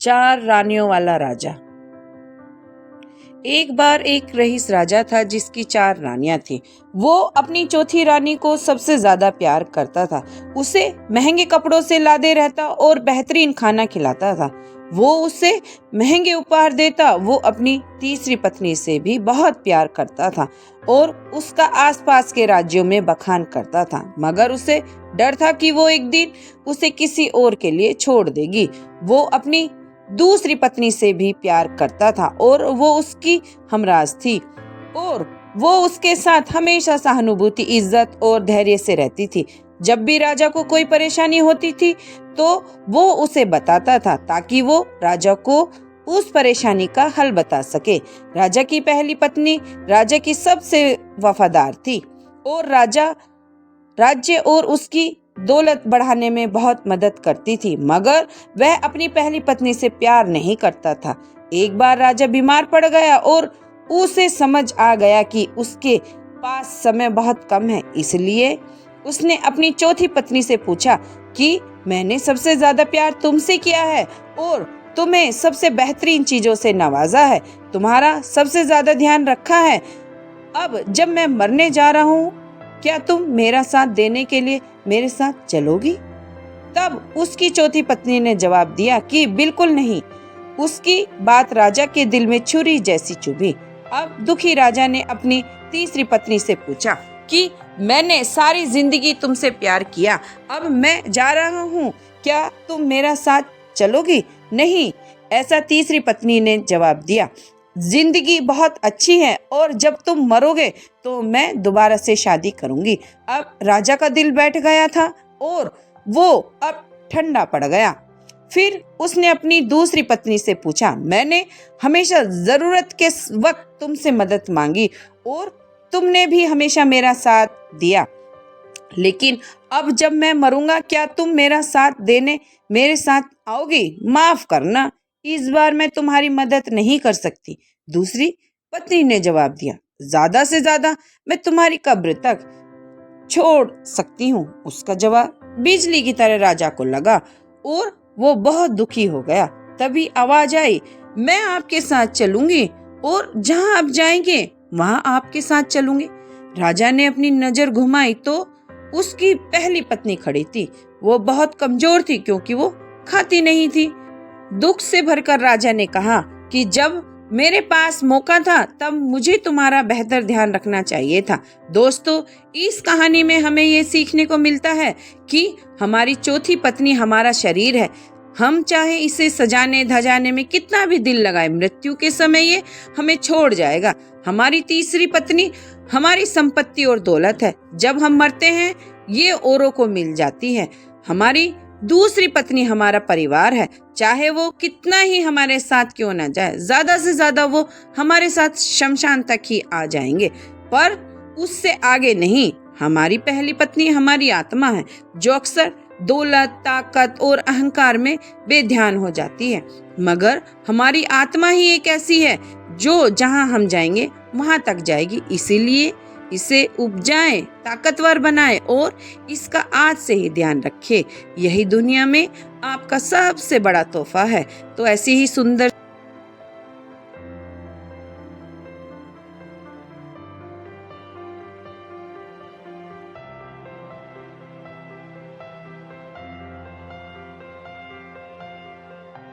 4 रानियों वाला राजा। एक बार एक रईस राजा था जिसकी 4 रानियां थी। वो अपनी चौथी रानी को सबसे ज्यादा प्यार करता था। उसे महंगे कपड़ों से लादे रहता और बेहतरीन खाना खिलाता था। वो उसे महंगे उपहार देता। वो अपनी तीसरी पत्नी से भी बहुत प्यार करता था और उसका आसपास के राज्यों में बखान करता था, मगर उसे डर था कि वो एक दिन उसे किसी और के लिए छोड़ देगी। वो अपनी दूसरी पत्नी से भी प्यार करता था और वो उसकी हमराज थी और वो उसके साथ हमेशा सहानुभूति, इज्जत और धैर्य से रहती थी। जब भी राजा को कोई परेशानी होती थी तो वो उसे बताता था ताकि वो राजा को उस परेशानी का हल बता सके। राजा की पहली पत्नी राजा की सबसे वफादार थी और राज्य और उसकी दौलत बढ़ाने में बहुत मदद करती थी, मगर वह अपनी पहली पत्नी से प्यार नहीं करता था। एक बार राजा बीमार पड़ गया और उसे समझ आ गया कि उसके पास समय बहुत कम है, इसलिए उसने अपनी चौथी पत्नी से पूछा कि मैंने सबसे ज्यादा प्यार तुमसे किया है और तुम्हें सबसे बेहतरीन चीजों से नवाजा है, तुम्हारा सबसे ज्यादा ध्यान रखा है। अब जब मैं मरने जा रहा हूँ, क्या तुम मेरा साथ देने के लिए मेरे साथ चलोगी? तब उसकी चौथी पत्नी ने जवाब दिया कि बिल्कुल नहीं। उसकी बात राजा के दिल में छुरी जैसी चुभी। अब दुखी राजा ने अपनी तीसरी पत्नी से पूछा कि मैंने सारी जिंदगी तुमसे प्यार किया, अब मैं जा रहा हूँ, क्या तुम मेरा साथ चलोगी? नहीं, ऐसा तीसरी पत्नी ने जवाब दिया। जिंदगी बहुत अच्छी है और जब तुम मरोगे तो मैं दोबारा से शादी करूंगी। अब राजा का दिल बैठ गया था और वो अब ठंडा पड़ गया। फिर उसने अपनी दूसरी पत्नी से पूछा, मैंने हमेशा जरूरत के वक्त तुमसे मदद मांगी और तुमने भी हमेशा मेरा साथ दिया, लेकिन अब जब मैं मरूंगा क्या तुम मेरा साथ देने मेरे साथ आओगी? माफ करना, इस बार मैं तुम्हारी मदद नहीं कर सकती। दूसरी पत्नी ने जवाब दिया, ज्यादा से ज्यादा मैं तुम्हारी कब्र तक छोड़ सकती हूँ। उसका जवाब बिजली की तरह राजा को लगा और वो बहुत दुखी हो गया। तभी आवाज आई, मैं आपके साथ चलूंगी और जहाँ आप जाएंगे वहाँ आपके साथ चलूंगी। राजा ने अपनी नजर घुमाई तो उसकी पहली पत्नी खड़ी थी। वो बहुत कमजोर थी क्योंकि वो खाती नहीं थी। दुख से भरकर राजा ने कहा कि जब मेरे पास मौका था तब मुझे तुम्हारा बेहतर ध्यान रखना चाहिए था। दोस्तों, इस कहानी में हमें ये सीखने को मिलता है कि हमारी चौथी पत्नी हमारा शरीर है। हम चाहे इसे सजाने धजाने में कितना भी दिल लगाए, मृत्यु के समय ये हमें छोड़ जाएगा। हमारी तीसरी पत्नी हमारी संपत्ति और दौलत है। जब हम मरते हैं ये औरों को मिल जाती है। हमारी दूसरी पत्नी हमारा परिवार है, चाहे वो कितना ही हमारे साथ क्यों ना जाए, ज्यादा से ज्यादा वो हमारे साथ शमशान तक ही आ जाएंगे, पर उससे आगे नहीं। हमारी पहली पत्नी हमारी आत्मा है जो अक्सर दौलत, ताकत और अहंकार में बेध्यान हो जाती है, मगर हमारी आत्मा ही एक ऐसी है जो जहां हम जाएंगे वहां तक जाएगी। इसीलिए इसे उपजाएं, ताकतवर बनाएं और इसका आज से ही ध्यान रखें। यही दुनिया में आपका सबसे बड़ा तोहफा है। तो ऐसी ही सुंदर